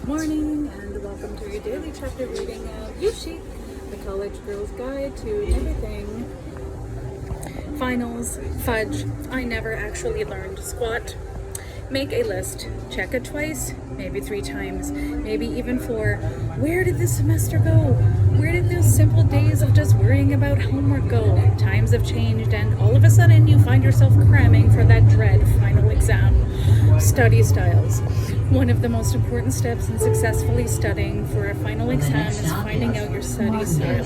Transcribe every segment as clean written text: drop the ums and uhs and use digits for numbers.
morning and welcome to your daily chapter reading of You Chic, the College Girl's Guide to Everything. Finals, fudge, I never actually learned squat. Make a list, check it twice, maybe 3 times, maybe even 4. Where did this semester go? Where did those simple days of just worrying about homework go? Times have changed and all of a sudden you find yourself cramming for that dread final exam. Study styles. One of the most important steps in successfully studying for a final exam is finding out your study style.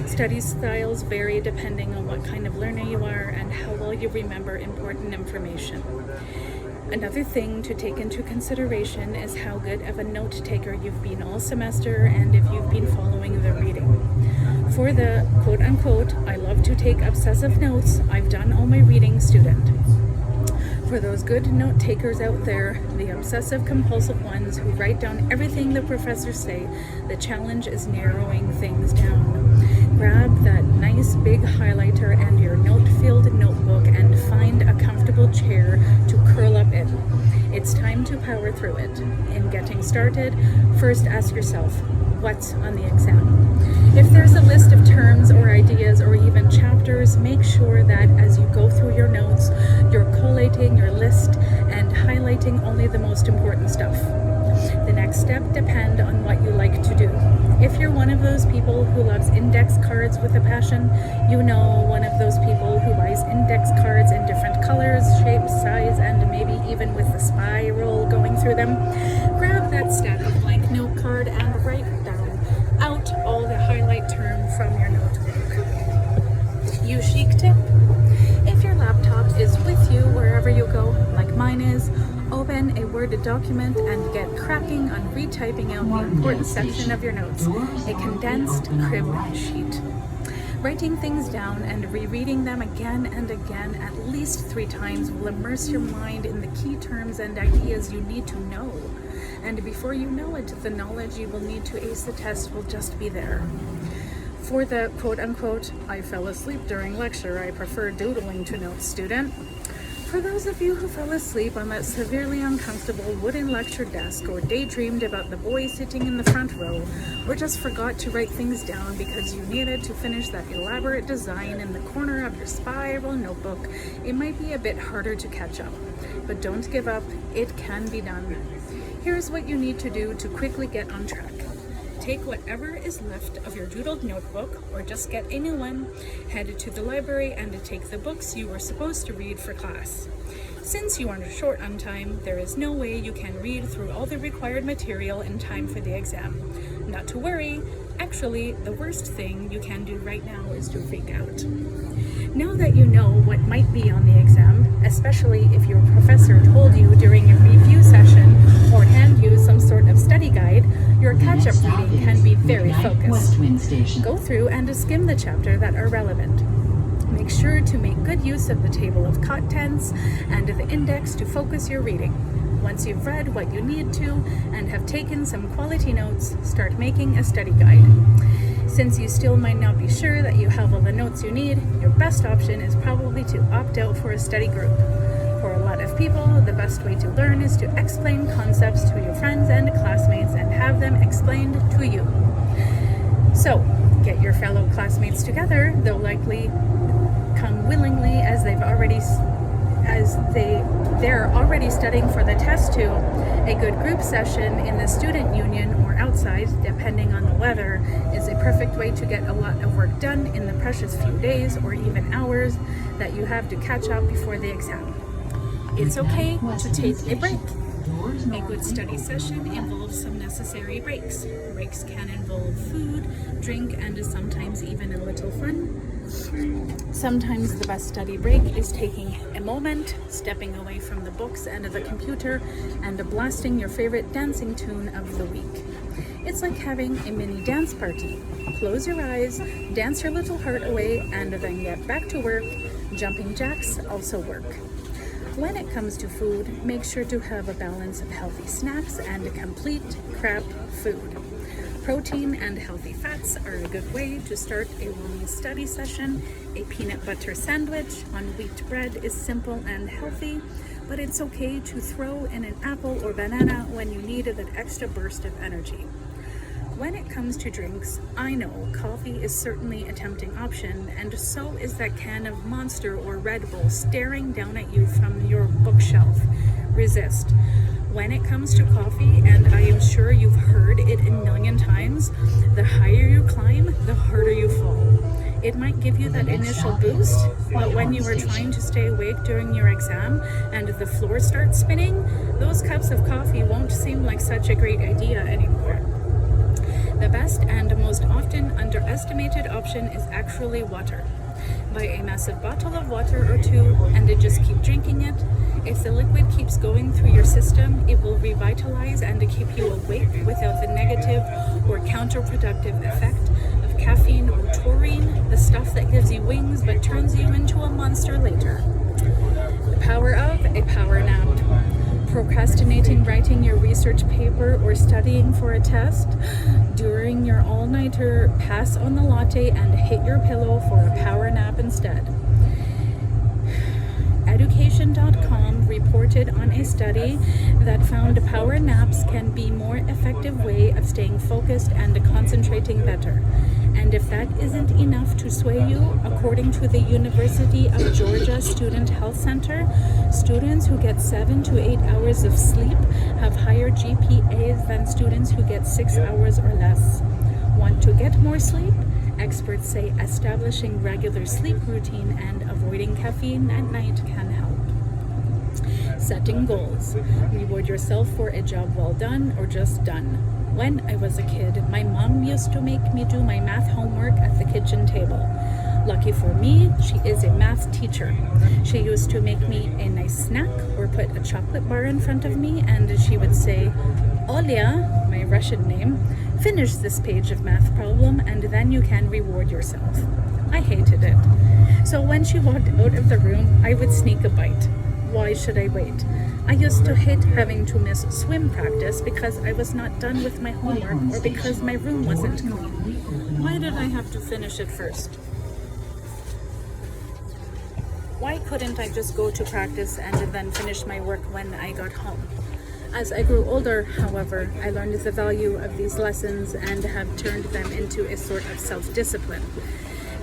Study styles vary depending on what kind of learner you are and how well you remember important information. Another thing to take into consideration is how good of a note taker you've been all semester and if you've been following the reading. For the quote-unquote, I love to take obsessive notes, I've done all my reading student. For those good note takers out there, the obsessive compulsive ones who write down everything the professors say, the challenge is narrowing things down. Grab that nice big highlighter and your note-filled notebook and find a comfortable chair to curl up in. It's time to power through it. In getting started, first ask yourself, what's on the exam? If there's a list of terms or ideas or even chapters, make sure that as you go through your notes, you're collating your list and highlighting only the most important stuff. The next step depends on what you like to do. If you're one of those people who loves index cards with a passion, you know one of those people who buys index cards in different colors, shapes, size, and maybe even with the spiral going through them. Grab that stack of blank note card and write down out all the highlight term from your notebook. You Chic tip. If your laptop is with you wherever you go, like mine is, open a Word document and get cracking on retyping out the important section of your notes, a condensed crib sheet. Writing things down and rereading them again and again at least 3 times will immerse your mind in the key terms and ideas you need to know. And before you know it, the knowledge you will need to ace the test will just be there. For the quote-unquote, I fell asleep during lecture, I prefer doodling to notes student. For those of you who fell asleep on that severely uncomfortable wooden lecture desk or daydreamed about the boy sitting in the front row or just forgot to write things down because you needed to finish that elaborate design in the corner of your spiral notebook, it might be a bit harder to catch up. But don't give up, it can be done. Here's what you need to do to quickly get on track. Take whatever is left of your doodled notebook, or just get a new one, head to the library and take the books you were supposed to read for class. Since you are short on time, there is no way you can read through all the required material in time for the exam. Not to worry, actually, the worst thing you can do right now is to freak out. Now that you know what might be on the exam, especially if your professor told you during a review session or hand you some sort of study guide, your catch-up reading can be very focused. Go through and skim the chapter that are relevant. Make sure to make good use of the table of contents and the index to focus your reading. Once you've read what you need to and have taken some quality notes, start making a study guide. Since you still might not be sure that you have all the notes you need, your best option is probably to opt out for a study group. For a lot of people, the best way to learn is to explain concepts to your friends and classmates and have them explained to you. So, get your fellow classmates together. They'll likely come willingly as they're already studying for the test too. A good group session in the student union or outside, depending on the weather, is a perfect way to get a lot of work done in the precious few days or even hours that you have to catch up before the exam. It's okay to take a break. A good study session involves some necessary breaks. Breaks can involve food, drink, and sometimes even a little fun. Sometimes the best study break is taking a moment, stepping away from the books and the computer, and blasting your favorite dancing tune of the week. It's like having a mini dance party. Close your eyes, dance your little heart away, and then get back to work. Jumping jacks also work. When it comes to food, make sure to have a balance of healthy snacks and complete crap food. Protein and healthy fats are a good way to start a long study session. A peanut butter sandwich on wheat bread is simple and healthy, but it's okay to throw in an apple or banana when you need that extra burst of energy. When it comes to drinks, I know coffee is certainly a tempting option, and so is that can of Monster or Red Bull staring down at you from your bookshelf. Resist. When it comes to coffee, and I am sure you've heard it a million times, the higher you climb, the harder you fall. It might give you that initial boost, but when you are trying to stay awake during your exam and the floor starts spinning, those cups of coffee won't seem like such a great idea anymore. The best and most often underestimated option is actually water. Buy a massive bottle of water or two and then just keep drinking it. If the liquid keeps going through your system, it will revitalize and keep you awake without the negative or counterproductive effect of caffeine or taurine, the stuff that gives you wings but turns you into a monster later. The power of a power nap. Procrastinating writing your research paper or studying for a test? During your all-nighter, pass on the latte and hit your pillow for a power nap instead. Education.com reported on a study that found power naps can be a more effective way of staying focused and concentrating better. And if that isn't enough to sway you, according to the University of Georgia Student Health Center, students who get 7 to 8 hours of sleep have higher GPAs than students who get 6 hours or less. Want to get more sleep? Experts say establishing regular sleep routine and avoiding caffeine at night can help. Setting goals. Reward yourself for a job well done or just done. When I was a kid, my mom used to make me do my math homework at the kitchen table. Lucky for me, she is a math teacher. She used to make me a nice snack or put a chocolate bar in front of me, and she would say, "Olya," my Russian name, "finish this page of math problem and then you can reward yourself." I hated it. So when she walked out of the room, I would sneak a bite. Why should I wait? I used to hate having to miss swim practice because I was not done with my homework or because my room wasn't clean. Why did I have to finish it first? Why couldn't I just go to practice and then finish my work when I got home? As I grew older, however, I learned the value of these lessons and have turned them into a sort of self-discipline.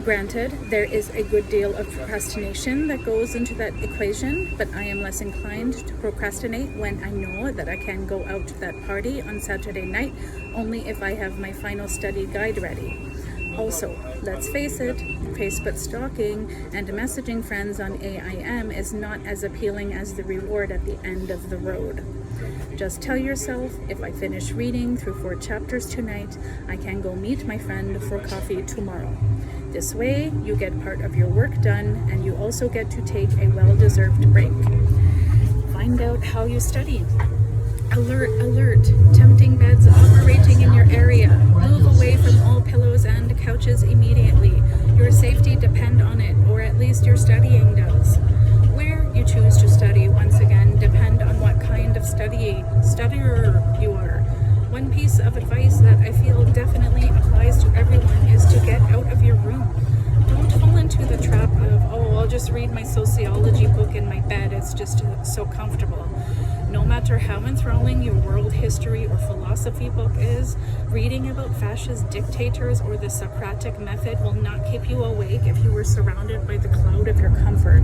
Granted, there is a good deal of procrastination that goes into that equation, but I am less inclined to procrastinate when I know that I can go out to that party on Saturday night only if I have my final study guide ready. Also, let's face it, Facebook stalking and messaging friends on AIM is not as appealing as the reward at the end of the road. Just tell yourself, if I finish reading through 4 chapters tonight, I can go meet my friend for coffee tomorrow. This way, you get part of your work done and you also get to take a well-deserved break. Find out how you study. Alert, alert, tempting beds operating in your area. Move away from all pillows and couches immediately. Your safety depends on it, or at least your studying does. Where you choose to study, once again, depend on what kind of studier you are. One piece of advice that I feel definitely applies to everyone is to get out of your room. Don't fall into the trap of, oh, I'll just read my sociology book in my bed, it's just so comfortable. No matter how enthralling your world history or philosophy book is, reading about fascist dictators or the Socratic method will not keep you awake if you were surrounded by the cloud of your comfort.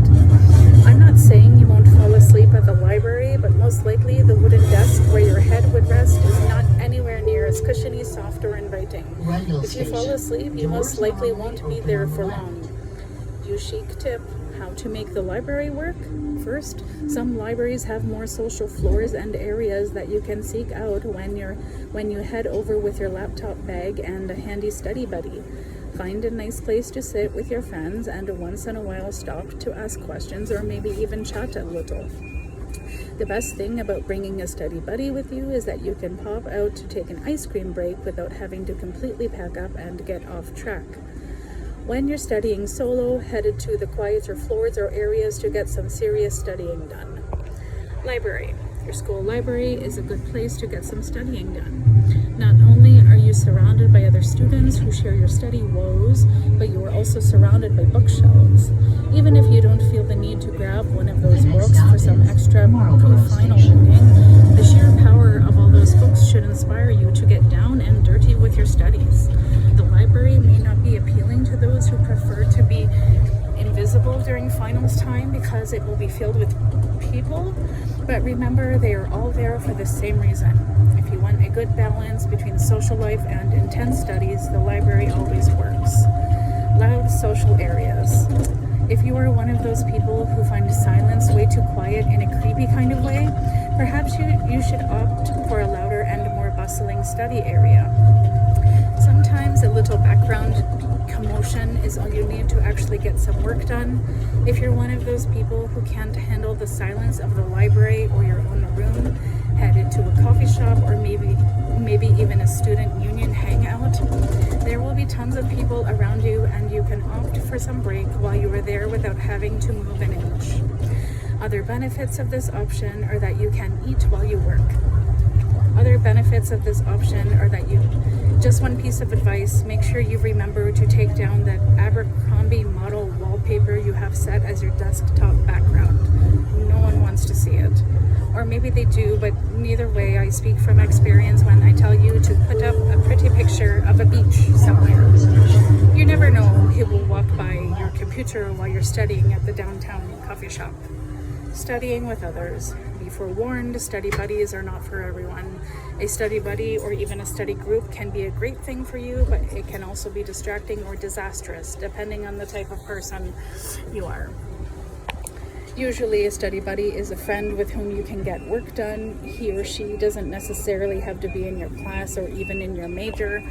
I'm not saying you won't fall asleep at the library, but most likely the wooden desk where your head would rest is not anywhere near as cushiony, soft, or inviting. If you fall asleep, you most likely won't be there for long. You chic tip. How to make the library work? First, some libraries have more social floors and areas that you can seek out when you head over with your laptop bag and a handy study buddy. Find a nice place to sit with your friends and once in a while stop to ask questions or maybe even chat a little. The best thing about bringing a study buddy with you is that you can pop out to take an ice cream break without having to completely pack up and get off track. When you're studying solo, headed to the quieter floors or areas to get some serious studying done. Library. Your school library is a good place to get some studying done. Not only are you you surrounded by other students who share your study woes, but you are also surrounded by bookshelves. Even if you don't feel the need to grab one of those books for some extra pre-final reading, the sheer power of all those books should inspire you to get down and dirty with your studies. The library may not be appealing to those who prefer to be invisible during finals time because it will be filled with people, but remember, they are all there for the same reason. If you want a good balance between social life and intense studies, the library always works. Loud social areas. If you are one of those people who find silence way too quiet in a creepy kind of way, perhaps you should opt for a louder and more bustling study area. Sometimes a little background commotion is all you need to actually get some work done. If you're one of those people who can't handle the silence of the library or your own room, head into a coffee shop or maybe even a student union hangout. There will be tons of people around you, and you can opt for some break while you are there without having to move an inch. Other benefits of this option are that you can eat while you work. Other benefits of this option are that just one piece of advice, make sure you remember to take down that Abercrombie model wallpaper you have set as your desktop background. No one wants to see it. Or maybe they do, but neither way, I speak from experience when I tell you to put up a pretty picture of a beach somewhere. You never know who will walk by your computer while you're studying at the downtown coffee shop. Studying with others. Be forewarned, study buddies are not for everyone. A study buddy or even a study group can be a great thing for you, but it can also be distracting or disastrous, depending on the type of person you are. Usually a study buddy is a friend with whom you can get work done. He or she doesn't necessarily have to be in your class or even in your major.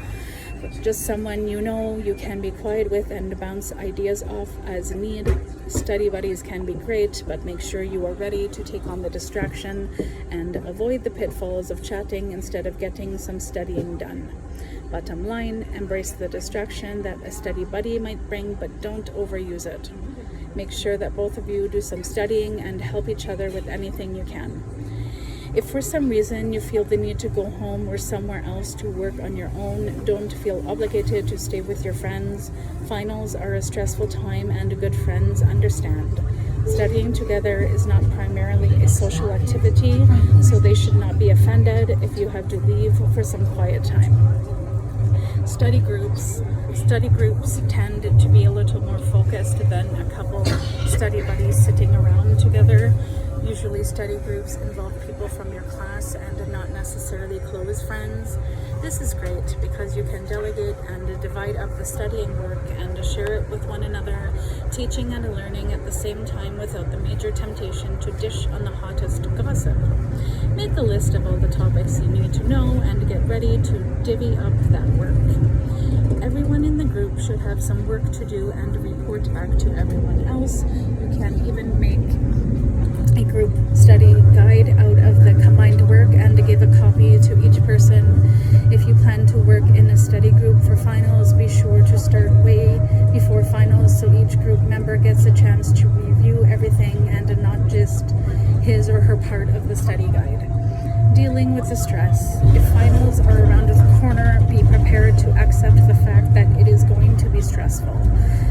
Just someone you know you can be quiet with and bounce ideas off as need. Study buddies can be great, but make sure you are ready to take on the distraction and avoid the pitfalls of chatting instead of getting some studying done. Bottom line, embrace the distraction that a study buddy might bring, but don't overuse it. Make sure that both of you do some studying and help each other with anything you can. If for some reason you feel the need to go home or somewhere else to work on your own, don't feel obligated to stay with your friends. Finals are a stressful time and good friends understand. Studying together is not primarily a social activity, so they should not be offended if you have to leave for some quiet time. Study groups tend to be a little more focused than a couple study buddies sitting around together. Usually study groups involve people from your class and not necessarily close friends. This is great because you can delegate and divide up the studying work and share it with one another, teaching and learning at the same time without the major temptation to dish on the hottest gossip. Make a list of all the topics you need to know and get ready to divvy up that work. Everyone in the group should have some work to do and report back to everyone else. You can even make a group study guide out of the combined work and give a copy to each person. If you plan to work in a study group for finals, be sure to start way before finals so each group member gets a chance to review everything and not just his or her part of the study guide. Dealing with the stress. If finals are around the corner, be prepared to accept the fact that it is going to be stressful.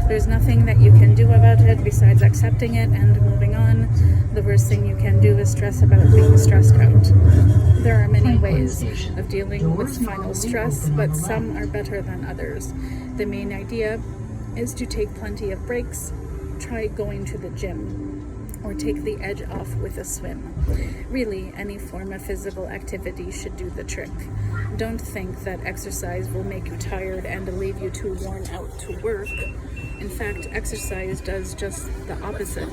There's nothing that you can do about it besides accepting it and moving on. The worst thing you can do is stress about being stressed out. There are many ways of dealing with final stress, but some are better than others. The main idea is to take plenty of breaks. Try going to the gym, or take the edge off with a swim. Really, any form of physical activity should do the trick. Don't think that exercise will make you tired and leave you too worn out to work. In fact, exercise does just the opposite.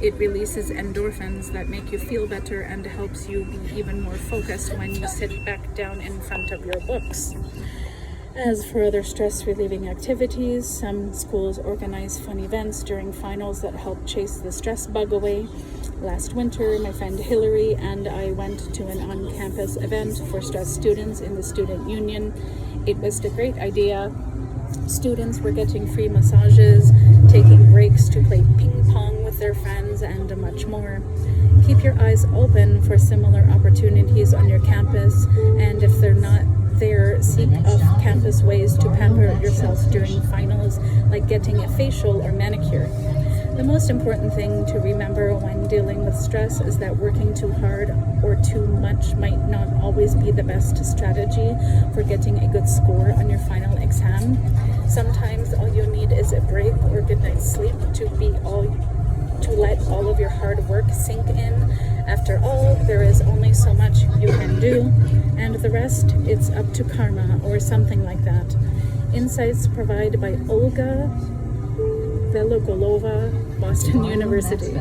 It releases endorphins that make you feel better and helps you be even more focused when you sit back down in front of your books. As for other stress-relieving activities, some schools organize fun events during finals that help chase the stress bug away. Last winter, my friend Hillary and I went to an on-campus event for stressed students in the student union. It was a great idea. Students were getting free massages, taking breaks to play ping pong with their friends, and much more. Keep your eyes open for similar opportunities on your campus, and if they're not there, seek off countless ways to pamper yourself during finals, like getting a facial or manicure. The most important thing to remember when dealing with stress is that working too hard or too much might not always be the best strategy for getting a good score on your final exam. Sometimes all you need is a break or good night's sleep to let all of your hard work sink in. After all, there is only so much you can do, and the rest, it's up to karma or something like that. Insights provided by Olga Velogolova, Boston University.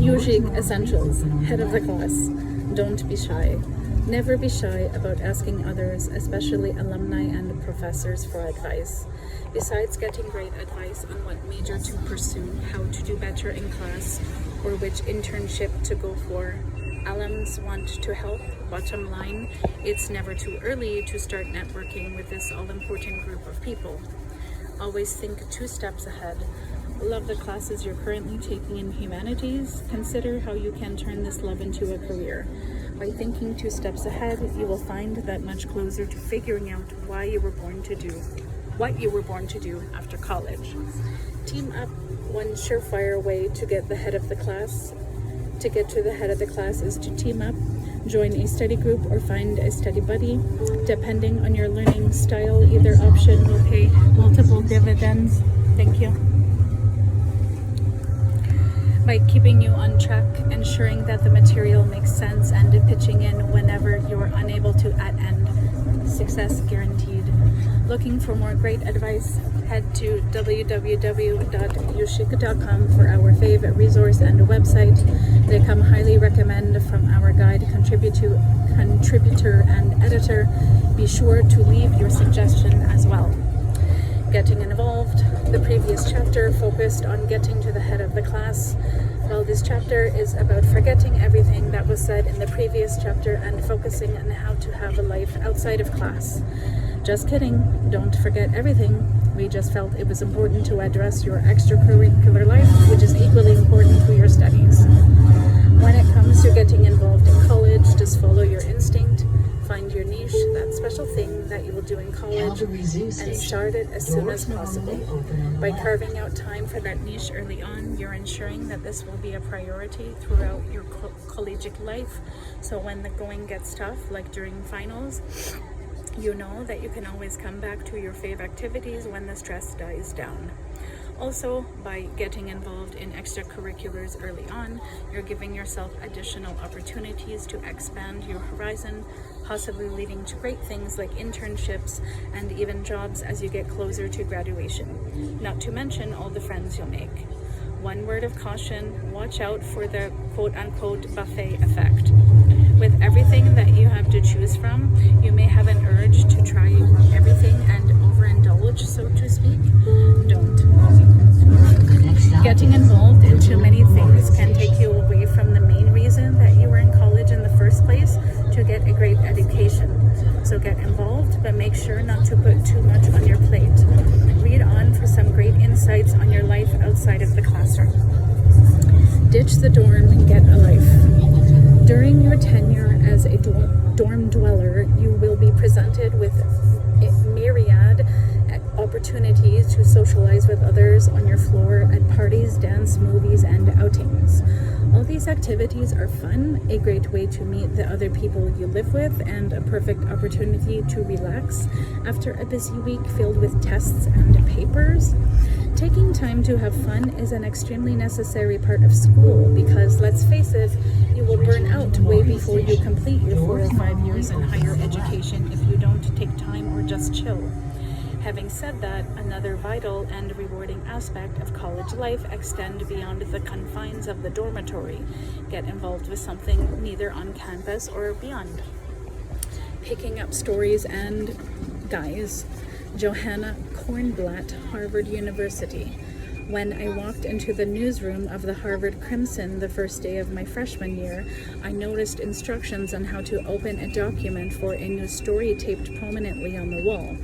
Yujik Essentials, head of the class. Don't be shy. Never be shy about asking others, especially alumni and professors, for advice. Besides getting great advice on what major to pursue, how to do better in class, or which internship to go for, alums want to help. Bottom line, it's never too early to start networking with this all-important group of people. Always think 2 steps ahead. Love the classes you're currently taking in humanities. Consider how you can turn this love into a career. By thinking 2 steps ahead, you will find that much closer to figuring out what you were born to do after college. Team up. One surefire way to get to the head of the class is to team up. Join a study group or find a study buddy. Depending on your learning style, either option will pay multiple dividends. Thank you. By keeping you on track, ensuring that the material makes sense, and pitching in whenever you are unable to at end. Success guaranteed. Looking for more great advice? Head to www.yushik.com for our favorite resource and website. They come highly recommend from our guide, contributor and editor. Be sure to leave your suggestion as well. Getting involved. The previous chapter focused on getting to the head of the class. Well, this chapter is about forgetting everything that was said in the previous chapter and focusing on how to have a life outside of class. Just kidding, don't forget everything. We just felt it was important to address your extracurricular life, which is equally important to your studies. When it comes to getting involved in college, just follow your instinct. Find your niche, that special thing that you will do in college, and start it as soon as possible. By carving out time for that niche early on, you're ensuring that this will be a priority throughout your collegiate life. So when the going gets tough, like during finals, you know that you can always come back to your fave activities when the stress dies down. Also, by getting involved in extracurriculars early on, you're giving yourself additional opportunities to expand your horizon, possibly leading to great things like internships and even jobs as you get closer to graduation. Not to mention all the friends you'll make. One word of caution, watch out for the quote-unquote buffet effect. With everything that you have to choose from, you may have an urge to try everything and overindulge, so to speak. Don't. Getting involved in too many things can take you away from the main reason that you were in college in the first place, to get a great education. So get involved, but make sure not to put too much on your plate. Read on for some great insights on your life outside of the classroom. Ditch the dorm and get a life. During your tenure as a dorm dweller, you will be presented with a myriad opportunities to socialize with others on your floor at parties, dance, movies, and outings. All these activities are fun, a great way to meet the other people you live with, and a perfect opportunity to relax after a busy week filled with tests and papers. Taking time to have fun is an extremely necessary part of school because, let's face it, you will burn out way before you complete your 4 or 5 years in higher education if you don't take time or just chill. Having said that, another vital and rewarding aspect of college life extend beyond the confines of the dormitory. Get involved with something neither on campus or beyond. Picking up stories and guys. Johanna Kornblatt, Harvard University. When I walked into the newsroom of the Harvard Crimson the first day of my freshman year, I noticed instructions on how to open a document for a new story taped prominently on the wall.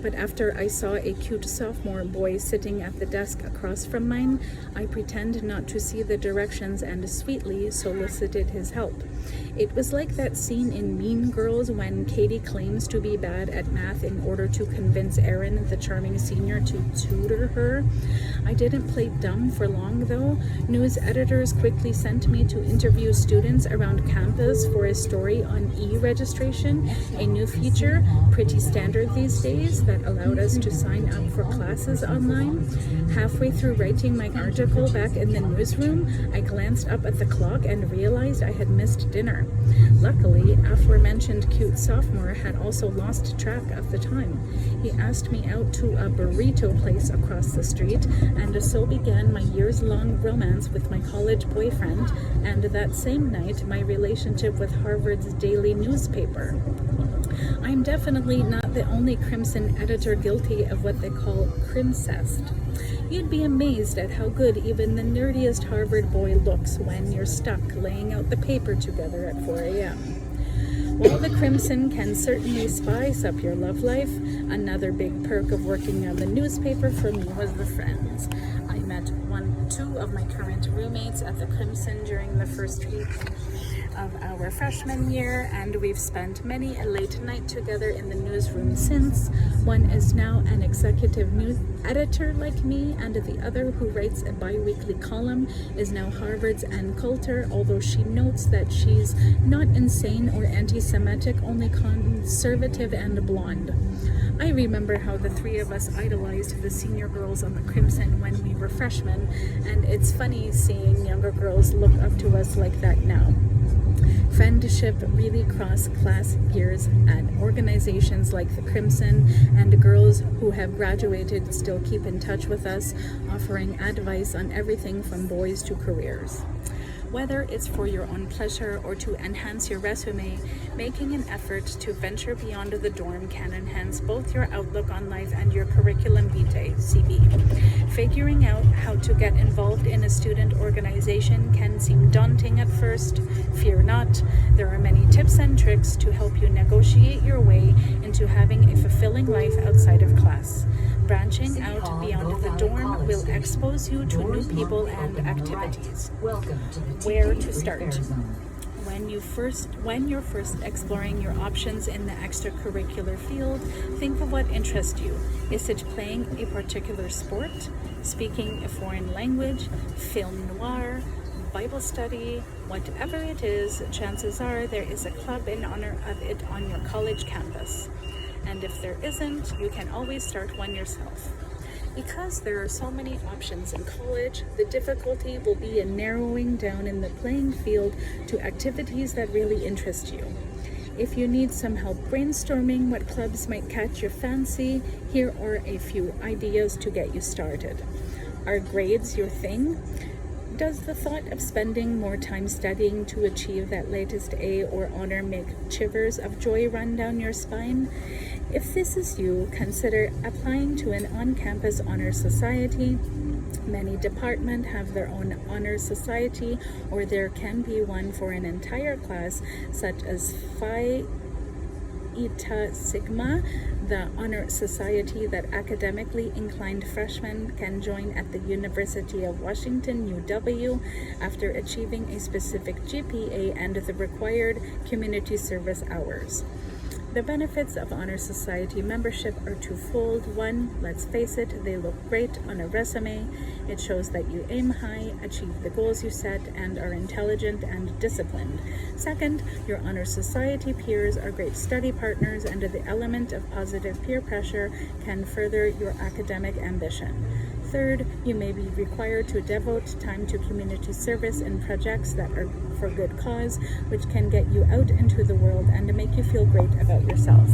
But after I saw a cute sophomore boy sitting at the desk across from mine, I pretended not to see the directions and sweetly solicited his help. It was like that scene in Mean Girls when Katie claims to be bad at math in order to convince Erin, the charming senior, to tutor her. I didn't play dumb for long though. News editors quickly sent me to interview students around campus for a story on e-registration, a new feature, pretty standard these days, that allowed us to sign up for classes online. Halfway through writing my article back in the newsroom, I glanced up at the clock and realized I had missed dinner. Luckily, aforementioned cute sophomore had also lost track of the time. He asked me out to a burrito place across the street, and so began my years-long romance with my college boyfriend, and that same night, my relationship with Harvard's daily newspaper. I'm definitely not the only Crimson editor guilty of what they call crimcest. You'd be amazed at how good even the nerdiest Harvard boy looks when you're stuck laying out the paper together at 4 a.m. While the Crimson can certainly spice up your love life, another big perk of working on the newspaper for me was the friends. I met two of my current roommates at the Crimson during the first week of our freshman year, and we've spent many a late night together in the newsroom since. One is now an executive news editor like me, and the other, who writes a bi-weekly column, is now Harvard's Ann Coulter, although she notes that she's not insane or anti-Semitic, only conservative and blonde. I remember how the three of us idolized the senior girls on the Crimson when we were freshmen, and it's funny seeing younger girls look up to us like that now. Friendship really crossed class gears at organizations like the Crimson, and girls who have graduated still keep in touch with us, offering advice on everything from boys to careers. Whether it's for your own pleasure or to enhance your resume, making an effort to venture beyond the dorm can enhance both your outlook on life and your curriculum vitae, CV. Figuring out how to get involved in a student organization can seem daunting at first. Fear not, there are many tips and tricks to help you negotiate your way into having a fulfilling life outside of class. Branching out beyond the dorm will expose you to new people and activities. Where to start? When you're first exploring your options in the extracurricular field, think of what interests you. Is it playing a particular sport, speaking a foreign language, film noir, Bible study? Whatever it is, chances are there is a club in honor of it on your college campus. And if there isn't, you can always start one yourself. Because there are so many options in college, the difficulty will be in narrowing down in the playing field to activities that really interest you. If you need some help brainstorming what clubs might catch your fancy, here are a few ideas to get you started. Are grades your thing? Does the thought of spending more time studying to achieve that latest A or honor make shivers of joy run down your spine? If this is you, consider applying to an on-campus honor society. Many departments have their own honor society, or there can be one for an entire class, such as Phi Eta Sigma, the honor society that academically inclined freshmen can join at the University of Washington, UW, after achieving a specific GPA and the required community service hours. The benefits of Honor Society membership are twofold. One, let's face it, they look great on a resume. It shows that you aim high, achieve the goals you set, and are intelligent and disciplined. Second, your Honor Society peers are great study partners, and the element of positive peer pressure can further your academic ambition. Third, you may be required to devote time to community service in projects that are for good cause, which can get you out into the world and make you feel great about yourself.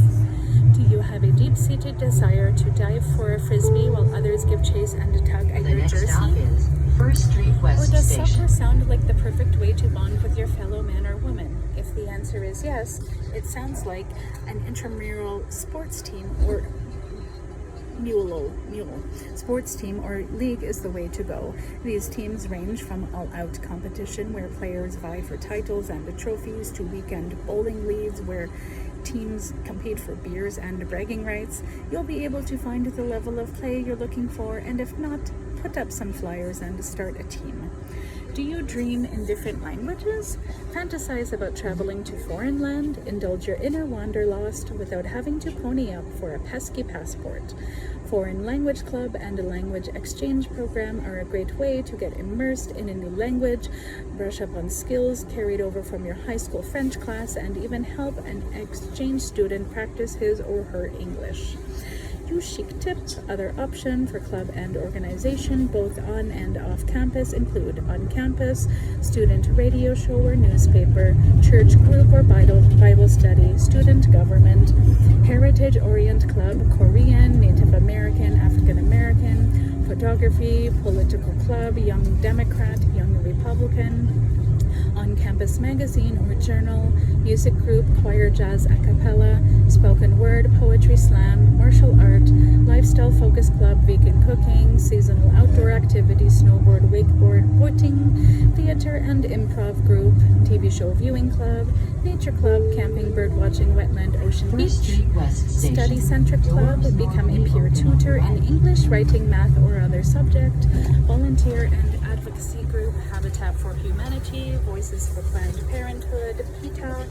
Do you have a deep-seated desire to dive for a frisbee while others give chase and tug at your jersey? First Street West Or does Station. soccer sound like the perfect way to bond with your fellow man or woman? If the answer is yes, it sounds like an intramural sports team or mule sports team or league is the way to go. These teams range from all-out competition where players vie for titles and trophies to weekend bowling leagues where teams compete for beers and bragging rights. You'll be able to find the level of play you're looking for, and if not, put up some flyers and start a team. Do you dream in different languages? Fantasize about traveling to foreign land? Indulge your inner wanderlust without having to pony up for a pesky passport. Foreign Language Club and a language exchange program are a great way to get immersed in a new language, brush up on skills carried over from your high school French class, and even help an exchange student practice his or her English. Chic tips. Other option for club and organization both on and off campus include on campus, student radio show or newspaper, church group or Bible study, student government, Heritage Orient Club, Korean, Native American, African American, photography, political club, Young Democrat, Young Republican, on-campus magazine or journal, music group, choir, jazz, a cappella, spoken word, poetry slam, martial art, lifestyle focus club, vegan cooking, seasonal outdoor activities, snowboard, wakeboard, boating, theater and improv group, TV show viewing club, nature club, camping, bird watching, wetland, ocean, beach, study centric club, become a peer tutor in English, writing, math or other subject, volunteer and advocacy group, Habitat for Humanity, Voices for Planned Parenthood, PETA,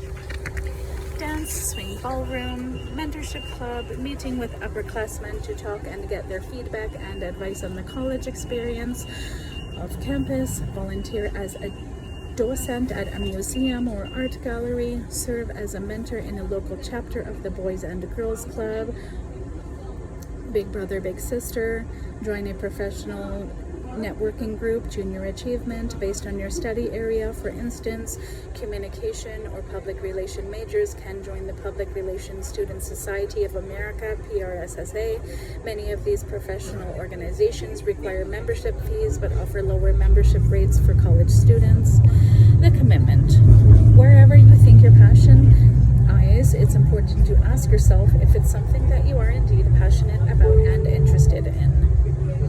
dance, swing ballroom, mentorship club, meeting with upperclassmen to talk and get their feedback and advice on the college experience of campus, volunteer as a docent at a museum or art gallery, serve as a mentor in a local chapter of the Boys and Girls Club, Big Brother, Big Sister, join a professional networking group, junior achievement based on your study area. For instance, communication or public relation majors can join the Public Relations Student Society of America, PRSSA. Many of these professional organizations require membership fees but offer lower membership rates for college students. The commitment. Wherever you think your passion lies, it's important to ask yourself if it's something that you are indeed passionate about and interested in.